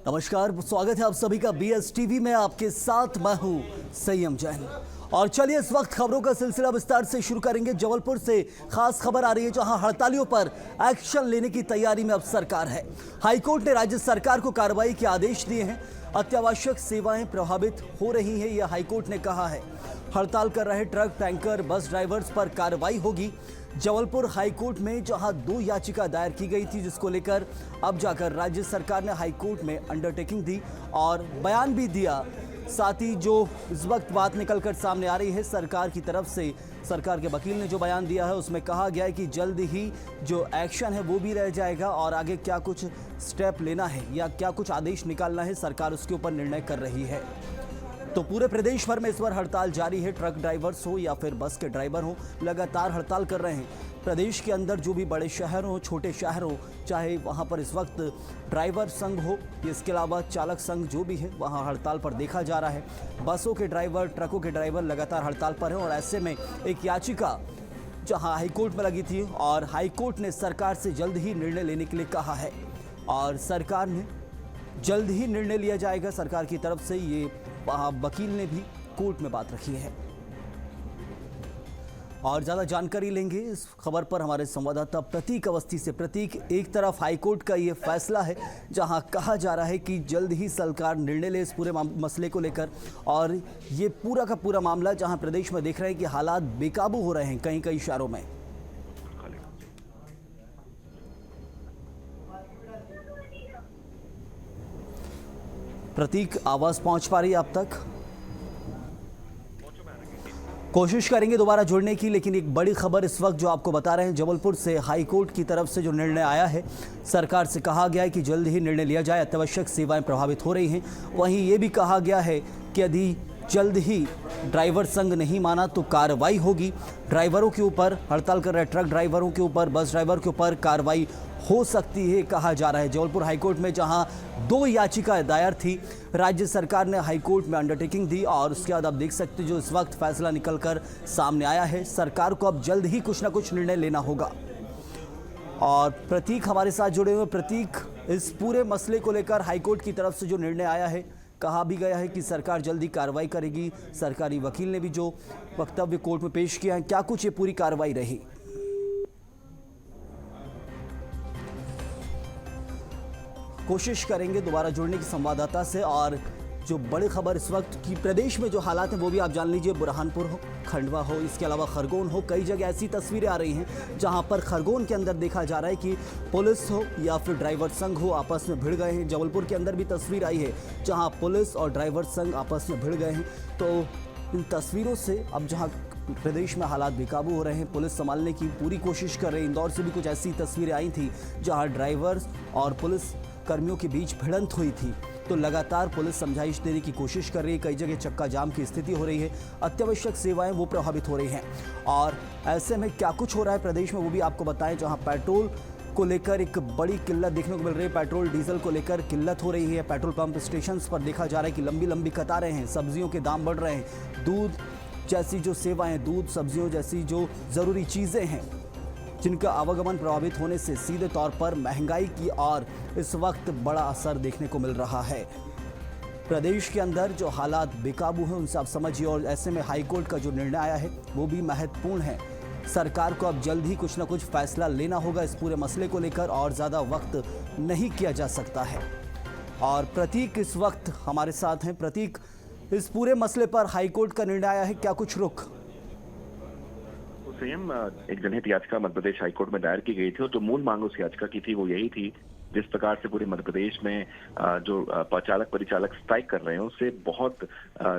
नमस्कार, स्वागत है आप सभी का बीएस टीवी में। आपके साथ मैं हूं संयम जैन। और चलिए इस वक्त खबरों का सिलसिला विस्तार से शुरू करेंगे। जबलपुर से खास खबर आ रही है, जहां हड़तालियों पर एक्शन लेने की तैयारी में अब सरकार है। हाईकोर्ट ने राज्य सरकार को कार्रवाई के आदेश दिए हैं। अत्यावश्यक सेवाएं प्रभावित हो रही हैं, यह हाईकोर्ट ने कहा है। हड़ताल कर रहे ट्रक, टैंकर, बस ड्राइवर्स पर कार्रवाई होगी। जबलपुर हाईकोर्ट में जहां 2 याचिका दायर की गई थी, जिसको लेकर अब जाकर राज्य सरकार ने हाईकोर्ट में अंडरटेकिंग दी और बयान भी दिया। साथ ही जो इस वक्त बात निकलकर सामने आ रही है सरकार की तरफ से, सरकार के वकील ने जो बयान दिया है उसमें कहा गया है कि जल्द ही जो एक्शन है वो भी रह जाएगा और आगे क्या कुछ स्टेप लेना है या क्या कुछ आदेश निकालना है, सरकार उसके ऊपर निर्णय कर रही है। तो पूरे प्रदेश भर में इस बार हड़ताल जारी है। ट्रक ड्राइवर्स हो या फिर बस के ड्राइवर हो, लगातार हड़ताल कर रहे हैं। प्रदेश के अंदर जो भी बड़े शहर हो, छोटे शहर हो, चाहे वहां पर इस वक्त ड्राइवर संघ हो, इसके अलावा चालक संघ जो भी है वहां हड़ताल पर देखा जा रहा है। बसों के ड्राइवर, ट्रकों के ड्राइवर लगातार हड़ताल पर हैं और ऐसे में एक याचिका जहां हाईकोर्ट में लगी थी और हाईकोर्ट ने सरकार से जल्द ही निर्णय लेने के लिए कहा है और सरकार ने जल्द ही निर्णय लिया जाएगा सरकार की तरफ से। ये वकील ने भी कोर्ट में बात रखी है और ज्यादा जानकारी लेंगे इस खबर पर हमारे संवाददाता प्रतीक अवस्थी से। प्रतीक, एक तरफ हाईकोर्ट का ये फैसला है जहां कहा जा रहा है कि जल्द ही सरकार निर्णय ले इस पूरे मसले को लेकर, और ये पूरा का पूरा मामला जहां प्रदेश में देख रहे हैं कि हालात बेकाबू हो रहे हैं कई कई शहरों में। प्रतीक, आवाज पहुंच पा रही है आप तक? कोशिश करेंगे दोबारा जुड़ने की, लेकिन एक बड़ी खबर इस वक्त जो आपको बता रहे हैं जबलपुर से, हाईकोर्ट की तरफ से जो निर्णय आया है, सरकार से कहा गया है कि जल्द ही निर्णय लिया जाए। अत्यावश्यक सेवाएं प्रभावित हो रही हैं। वहीं ये भी कहा गया है कि यदि जल्द ही ड्राइवर संघ नहीं माना तो कार्रवाई होगी। ड्राइवरों के ऊपर, हड़ताल कर रहे ट्रक ड्राइवरों के ऊपर, बस ड्राइवर के ऊपर कार्रवाई हो सकती है कहा जा रहा है। जबलपुर हाईकोर्ट में जहां 2 याचिकाएं दायर थी, राज्य सरकार ने हाईकोर्ट में अंडरटेकिंग दी और उसके बाद आप देख सकते हैं जो इस वक्त फैसला निकलकर सामने आया है। सरकार को अब जल्द ही कुछ ना कुछ निर्णय लेना होगा। और प्रतीक हमारे साथ जुड़े हुए। प्रतीक, इस पूरे मसले को लेकर हाईकोर्ट की तरफ से जो निर्णय आया है, कहा भी गया है कि सरकार जल्दी कार्रवाई करेगी। सरकारी वकील ने भी जो वक्तव्य कोर्ट में पेश किया है, क्या कुछ ये पूरी कार्रवाई रही? कोशिश करेंगे दोबारा जुड़ने की संवाददाता से। और जो बड़ी खबर इस वक्त की प्रदेश में जो हालात हैं वो भी आप जान लीजिए। बुरहानपुर हो, खंडवा हो, इसके अलावा खरगोन हो, कई जगह ऐसी तस्वीरें आ रही हैं जहां पर खरगोन के अंदर देखा जा रहा है कि पुलिस हो या फिर ड्राइवर संघ हो आपस में भिड़ गए हैं। जबलपुर के अंदर भी तस्वीर आई है जहां पुलिस और ड्राइवर संघ आपस में भिड़ गए हैं। तो इन तस्वीरों से अब जहां प्रदेश में हालात बेकाबू हो रहे हैं, पुलिस संभालने की पूरी कोशिश कर रही है। इंदौर से भी कुछ ऐसी तस्वीरें आई थी जहां ड्राइवर्स और पुलिस कर्मियों के बीच भिड़ंत हुई थी। तो लगातार पुलिस समझाइश देने की कोशिश कर रही है। कई जगह चक्का जाम की स्थिति हो रही है। अत्यावश्यक सेवाएं वो प्रभावित हो रही हैं। और ऐसे में क्या कुछ हो रहा है प्रदेश में वो भी आपको बताएं, जहां पेट्रोल को लेकर एक बड़ी किल्लत देखने को मिल रही है। पेट्रोल डीजल को लेकर किल्लत हो रही है। पेट्रोल पंप स्टेशन पर देखा जा रहा है कि लंबी लंबी कतारें हैं। सब्जियों के दाम बढ़ रहे हैं। दूध जैसी जो सेवाएं, दूध, सब्जियों जैसी जो ज़रूरी चीज़ें हैं जिनका आवागमन प्रभावित होने से सीधे तौर पर महंगाई की और इस वक्त बड़ा असर देखने को मिल रहा है। प्रदेश के अंदर जो हालात बेकाबू हैं उनसे आप समझिए। और ऐसे में हाईकोर्ट का जो निर्णय आया है वो भी महत्वपूर्ण है। सरकार को अब जल्द ही कुछ ना कुछ फैसला लेना होगा इस पूरे मसले को लेकर और ज़्यादा वक्त नहीं किया जा सकता है। और प्रतीक इस वक्त हमारे साथ हैं। प्रतीक, इस पूरे मसले पर हाईकोर्ट का निर्णय आया है, क्या कुछ रुख? संयम, एक जनहित याचिका मध्य प्रदेश हाईकोर्ट में दायर की गई थी और जो मूल मांग उस याचिका की थी वो यही थी, जिस प्रकार से पूरे मध्य प्रदेश में जो चालक परिचालक स्ट्राइक कर रहे हैं उससे बहुत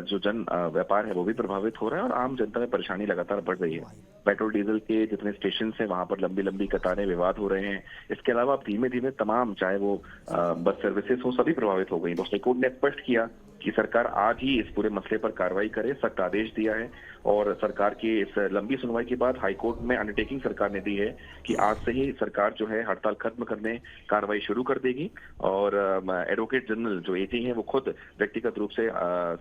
जो जन व्यापार है वो भी प्रभावित हो रहा है और आम जनता में परेशानी लगातार बढ़ रही है। पेट्रोल डीजल के जितने स्टेशन हैं वहां पर लंबी लंबी कतारें, विवाद हो रहे हैं। इसके अलावा अब धीमे धीमे तमाम, चाहे वो बस सर्विसेज हो, सभी प्रभावित हो गई। हाईकोर्ट ने स्पष्ट किया कि सरकार आज ही इस पूरे मसले पर कार्रवाई करे, सख्त आदेश दिया है। और सरकार की इस लंबी सुनवाई के बाद हाईकोर्ट में अंडरटेकिंग सरकार ने दी है कि आज से ही सरकार जो है हड़ताल खत्म करने कार्रवाई शुरू कर देगी। और एडवोकेट जनरल जो एजी हैं वो खुद व्यक्तिगत रूप से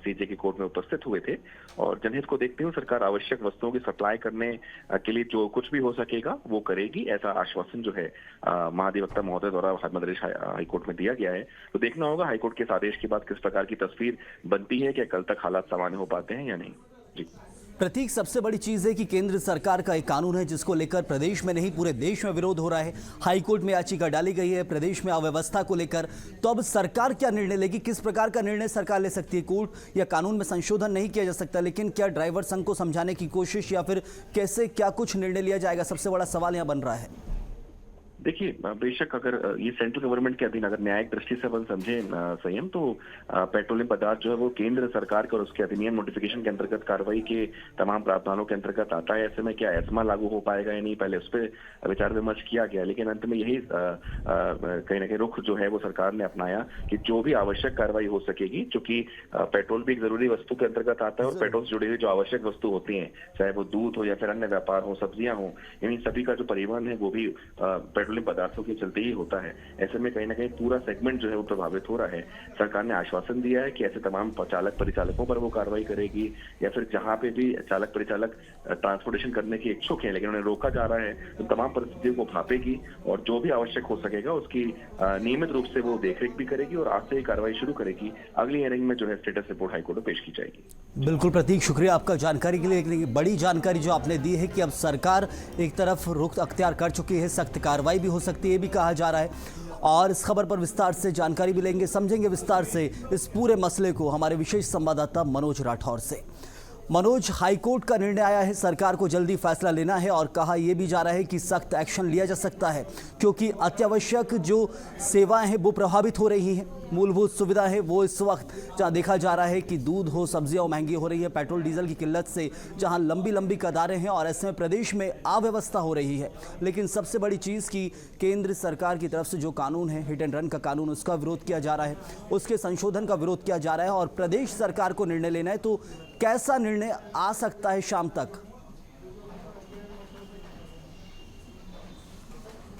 सीजे की कोर्ट में उपस्थित हुए थे। और जनहित को देखते हुए सरकार आवश्यक वस्तुओं की सप्लाई करने के लिए जो कुछ भी हो सकेगा वो करेगी, ऐसा आश्वासन जो है महाधिवक्ता महोदय द्वारा मध्य प्रदेश हाईकोर्ट में दिया गया है। तो देखना होगा हाईकोर्ट के इस आदेश के बाद किस प्रकार की तस्वीर बनती है, क्या कल तक हालात सामान्य हो पाते हैं या नहीं। जी प्रतीक, सबसे बड़ी चीज है कि केंद्र सरकार का एक कानून है जिसको लेकर प्रदेश में नहीं पूरे देश में विरोध हो रहा है। हाईकोर्ट में याचिका डाली गई है प्रदेश में अव्यवस्था को लेकर। तो अब सरकार क्या निर्णय लेगी, किस प्रकार का निर्णय सरकार ले सकती है? कोर्ट या कानून में संशोधन नहीं किया जा सकता, लेकिन क्या ड्राइवर संघ को समझाने की कोशिश या फिर कैसे क्या कुछ निर्णय लिया जाएगा, सबसे बड़ा सवाल यहां बन रहा है। देखिए, बेशक अगर ये सेंट्रल गवर्नमेंट के अधीन अगर न्यायिक दृष्टि से अपन समझे संयम, तो पेट्रोलियम पदार्थ जो है वो केंद्र सरकार का और उसके अधिनियम नोटिफिकेशन के अंतर्गत कार्रवाई के तमाम प्रावधानों के अंतर्गत आता है। ऐसे में क्या एस्मा लागू हो पाएगा या नहीं, पहले उस पर विचार विमर्श किया गया, लेकिन अंत में यही कहीं ना कहीं रुख जो है वो सरकार ने अपनाया कि जो भी आवश्यक कार्रवाई हो सकेगी, चूंकि पेट्रोल भी एक जरूरी वस्तु के अंतर्गत आता है और पेट्रोल से जुड़ी हुई जो आवश्यक वस्तु होती है, चाहे वो दूध हो या फिर अन्य व्यापार हो, सब्जियां हो, इन सभी का जो परिवहन है वो भी पेट्रोलियम पदार्थों के चलते ही होता है। ऐसे में कहीं ना कहीं पूरा सेगमेंट जो है वो प्रभावित हो रहा है। सरकार ने आश्वासन दिया है कि ऐसे तमाम चालक परिचालकों पर वो कार्रवाई करेगी, या फिर जहां पे भी चालक परिचालक ट्रांसपोर्टेशन करने के इच्छुक हैं लेकिन उन्हें रोका जा रहा है, तो तमाम परिस्थितियों को भापेगी और जो भी आवश्यक हो सकेगा उसकी नियमित रूप से वो देखरेख भी करेगी और आज से ही कार्रवाई शुरू करेगी। अगली हियरिंग में जो है स्टेटस रिपोर्ट हाईकोर्ट में पेश की जाएगी। बिल्कुल प्रतीक, शुक्रिया आपका जानकारी के लिए। बड़ी जानकारी जो आपने दी है कि अब सरकार एक तरफ रुख अख्तियार कर चुकी है, सख्त कार्रवाई भी हो सकती है ये भी कहा जा रहा है। और इस खबर पर विस्तार से जानकारी भी लेंगे, समझेंगे विस्तार से इस पूरे मसले को हमारे विशेष संवाददाता मनोज राठौर से। मनोज, हाईकोर्ट का निर्णय आया है, सरकार को जल्दी फैसला लेना है और कहा यह भी जा रहा है कि सख्त एक्शन लिया जा सकता है क्योंकि अत्यावश्यक जो सेवाएं हैं वो प्रभावित हो रही हैं। मूलभूत सुविधा है वो इस वक्त जहां देखा जा रहा है कि दूध हो, सब्जियां महंगी हो रही है, पेट्रोल डीजल की किल्लत से जहां लंबी लंबी कतारें हैं और ऐसे में प्रदेश में अव्यवस्था हो रही है। लेकिन सबसे बड़ी चीज़ की केंद्र सरकार की तरफ से जो कानून है, हिट एंड रन का कानून, उसका विरोध किया जा रहा है, उसके संशोधन का विरोध किया जा रहा है और प्रदेश सरकार को निर्णय लेना है। तो कैसा निर्णय आ सकता है शाम तक?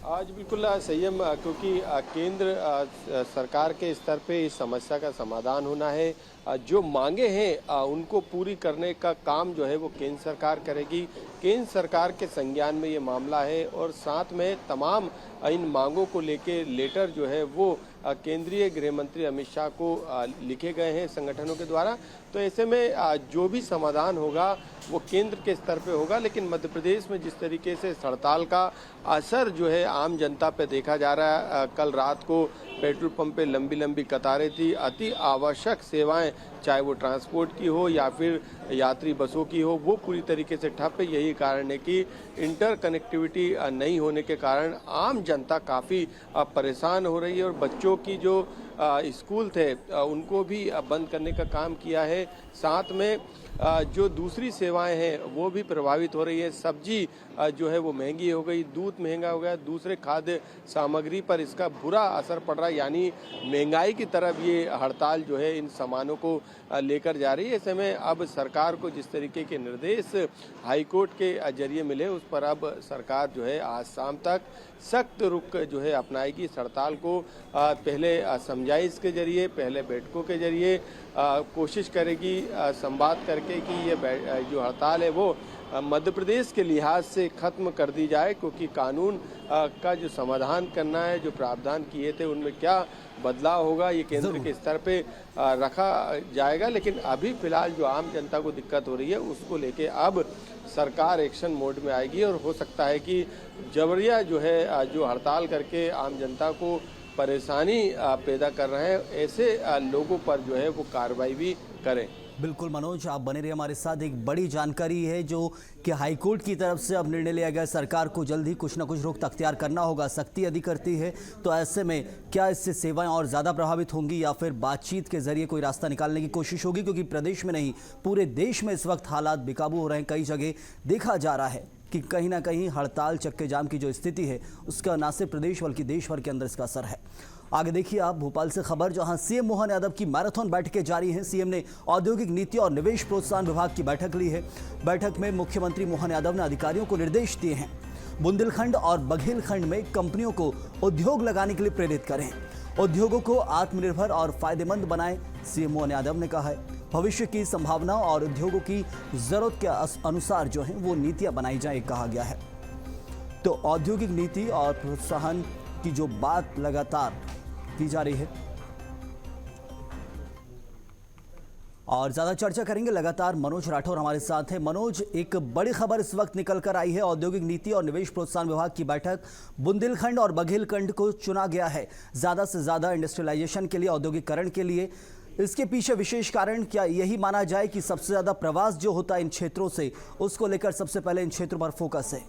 आज बिल्कुल संयम, क्योंकि केंद्र सरकार के स्तर पे इस समस्या का समाधान होना है। जो मांगे हैं उनको पूरी करने का काम जो है वो केंद्र सरकार करेगी। केंद्र सरकार के संज्ञान में ये मामला है और साथ में तमाम इन मांगों को लेके लेटर जो है वो केंद्रीय गृह मंत्री अमित शाह को लिखे गए हैं संगठनों के द्वारा। तो ऐसे में जो भी समाधान होगा वो केंद्र के स्तर पे होगा। लेकिन मध्य प्रदेश में जिस तरीके से हड़ताल का असर जो है आम जनता पे देखा जा रहा है, कल रात को पेट्रोल पंप पे लंबी लंबी कतारें थी। अति आवश्यक सेवाएं, चाहे वो ट्रांसपोर्ट की हो या फिर यात्री बसों की हो, वो पूरी तरीके से ठप है। यही कारण है कि इंटर कनेक्टिविटी नहीं होने के कारण आम जनता काफ़ी परेशान हो रही है और बच्चों की जो स्कूल थे उनको भी बंद करने का काम किया है। साथ में जो दूसरी सेवाएं हैं वो भी प्रभावित हो रही है। सब्जी जो है वो महंगी हो गई, दूध महंगा हो गया, दूसरे खाद्य सामग्री पर इसका बुरा असर पड़ रहा है। यानी महंगाई की तरफ ये हड़ताल जो है इन सामानों को लेकर जा रही है। ऐसे में अब सरकार को जिस तरीके के निर्देश हाईकोर्ट के जरिए मिले उस पर अब सरकार जो है आज शाम तक सख्त रुख जो है अपनाएगी। इस हड़ताल को पहले समझाइश के जरिए, पहले बैठकों के जरिए कोशिश करेगी संवाद करके कि ये जो हड़ताल है वो मध्य प्रदेश के लिहाज से खत्म कर दी जाए, क्योंकि कानून का जो समाधान करना है, जो प्रावधान किए थे उनमें क्या बदलाव होगा ये केंद्र के स्तर पे रखा जाएगा। लेकिन अभी फिलहाल जो आम जनता को दिक्कत हो रही है उसको लेके अब सरकार एक्शन मोड में आएगी और हो सकता है कि जबरिया जो है जो हड़ताल करके आम जनता को परेशानी पैदा कर रहे हैं ऐसे लोगों पर जो है वो कार्रवाई भी करें। बिल्कुल मनोज, आप बने रहिए हमारे साथ। एक बड़ी जानकारी है जो कि हाईकोर्ट की तरफ से अब निर्णय लिया गया, सरकार को जल्द ही कुछ ना कुछ रुख अख्तियार करना होगा। सख्ती यदि करती है तो ऐसे में क्या इससे सेवाएं और ज़्यादा प्रभावित होंगी या फिर बातचीत के जरिए कोई रास्ता निकालने की कोशिश होगी? क्योंकि प्रदेश में नहीं पूरे देश में इस वक्त हालात बेकाबू हो रहे हैं। कई जगह देखा जा रहा है कि कहीं ना कहीं हड़ताल, चक्के जाम की जो स्थिति है उसका ना सिर्फ प्रदेश बल्कि देश भर के अंदर इसका असर है। आगे देखिए आप भोपाल से खबर, जहां सीएम मोहन यादव की मैराथन बैठकें जारी हैं। सीएम ने औद्योगिक नीति और निवेश प्रोत्साहन विभाग की बैठक ली है। बैठक में मुख्यमंत्री मोहन यादव ने अधिकारियों को निर्देश दिए हैं, बुंदेलखंड और बघेलखंड में कंपनियों को उद्योग लगाने के लिए प्रेरित करें, उद्योगों को आत्मनिर्भर और फायदेमंद बनाएं। सीएम मोहन यादव ने कहा है, भविष्य की संभावनाओं और उद्योगों की जरूरत के अनुसार जो है वो नीतियां बनाई जाए, कहा गया है। तो औद्योगिक नीति और प्रोत्साहन की जो बात लगातार की जा रही है और ज्यादा चर्चा करेंगे। लगातार मनोज राठौर हमारे साथ हैं। मनोज, एक बड़ी खबर इस वक्त निकल कर आई है, औद्योगिक नीति और निवेश प्रोत्साहन विभाग की बैठक, बुंदेलखंड और बघेलखंड को चुना गया है ज्यादा से ज्यादा इंडस्ट्रियलाइजेशन के लिए, औद्योगिकरण के लिए। इसके पीछे विशेष कारण क्या यही माना जाए कि सबसे ज्यादा प्रवास जो होता है इन क्षेत्रों से, उसको लेकर सबसे पहले इन क्षेत्रों पर फोकस है?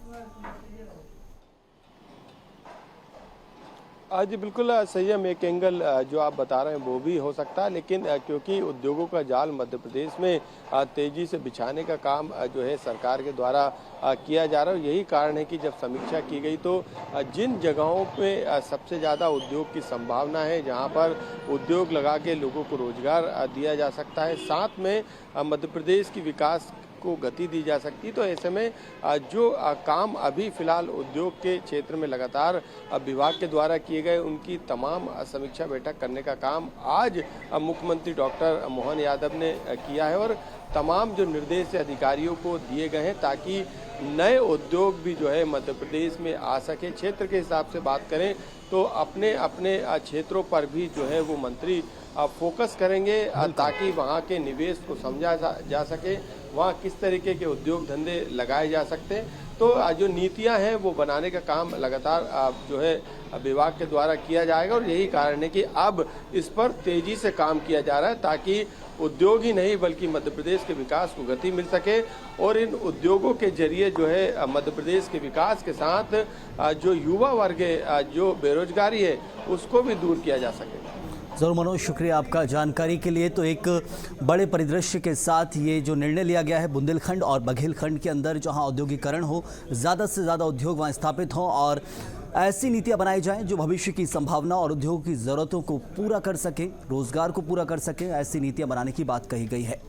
जी बिल्कुल संयम, एक एंगल जो आप बता रहे हैं वो भी हो सकता है, लेकिन क्योंकि उद्योगों का जाल मध्य प्रदेश में तेजी से बिछाने का काम जो है सरकार के द्वारा किया जा रहा है। यही कारण है कि जब समीक्षा की गई तो जिन जगहों पे सबसे ज़्यादा उद्योग की संभावना है, जहां पर उद्योग लगा के लोगों को रोजगार दिया जा सकता है, साथ में मध्य प्रदेश की विकास को गति दी जा सकती, तो ऐसे में जो काम अभी फिलहाल उद्योग के क्षेत्र में लगातार विभाग के द्वारा किए गए, उनकी तमाम समीक्षा बैठक करने का काम आज मुख्यमंत्री डॉक्टर मोहन यादव ने किया है और तमाम जो निर्देश अधिकारियों को दिए गए हैं ताकि नए उद्योग भी जो है मध्य प्रदेश में आ सके। क्षेत्र के हिसाब से बात करें तो अपने अपने क्षेत्रों पर भी जो है वो मंत्री फोकस करेंगे ताकि वहाँ के निवेश को समझा जा सके, वहाँ किस तरीके के उद्योग धंधे लगाए जा सकते हैं। तो जो नीतियां हैं वो बनाने का काम लगातार जो है विभाग के द्वारा किया जाएगा और यही कारण है कि अब इस पर तेजी से काम किया जा रहा है ताकि उद्योग ही नहीं बल्कि मध्य प्रदेश के विकास को गति मिल सके और इन उद्योगों के जरिए जो है मध्य प्रदेश के विकास के साथ जो युवा वर्ग है, जो बेरोजगारी है, उसको भी दूर किया जा सके। जरूर मनोज, शुक्रिया आपका जानकारी के लिए। तो एक बड़े परिदृश्य के साथ ये जो निर्णय लिया गया है, बुंदेलखंड और बघेलखंड के अंदर जहां औद्योगिकरण हो, ज़्यादा से ज़्यादा उद्योग वहां स्थापित हों और ऐसी नीतियां बनाई जाएं जो भविष्य की संभावना और उद्योग की ज़रूरतों को पूरा कर सकें, रोजगार को पूरा कर सकें, ऐसी नीतियां बनाने की बात कही गई है।